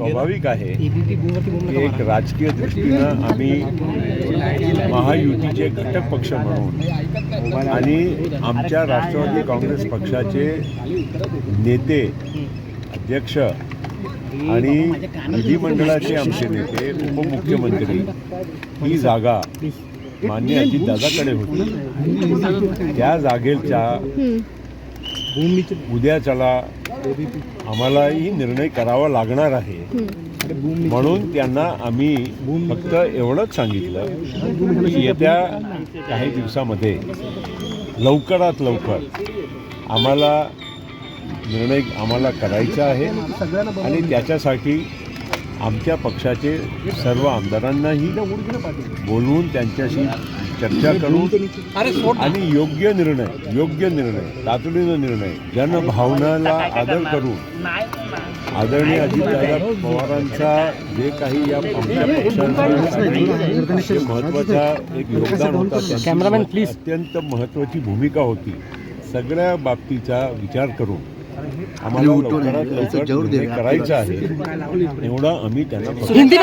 स्वाभाविक आहे की एक राजकीय दृष्टीनं आम्ही महायुतीचे घटक पक्ष म्हणून आणि आमच्या राष्ट्रवादी काँग्रेस पक्षाचे नेते अध्यक्ष आणि विधिमंडळाचे आमचे नेते उपमुख्यमंत्री ही जागा मान्य अजितदादाकडे होती. त्या जागेच्या उद्याच्याला आम्हालाही निर्णय करावा लागणार आहे. म्हणून त्यांना आम्ही फक्त एवढंच सांगितलं की येत्या काही दिवसामध्ये लवकरात लवकर निर्णय करायचा आहे आणि त्याच्यासाठी आमच्या पक्षाचे सर्व आमदारांनाही बोलवून त्यांच्याशी चर्चा करून आणि योग्य निर्णय तातडीनं निर्णय जनभावनाला आदर करून आदरणीय अजितदादा पवारांचा जे काही या आमच्या पक्षाचा महत्त्वाचा एक योगदान होता त्यांची अत्यंत महत्त्वाची भूमिका होती. सगळ्या बाबतीचा विचार करून आम्हाला लवकरात लवकर निर्णय करायचा आहे एवढा आम्ही त्यांना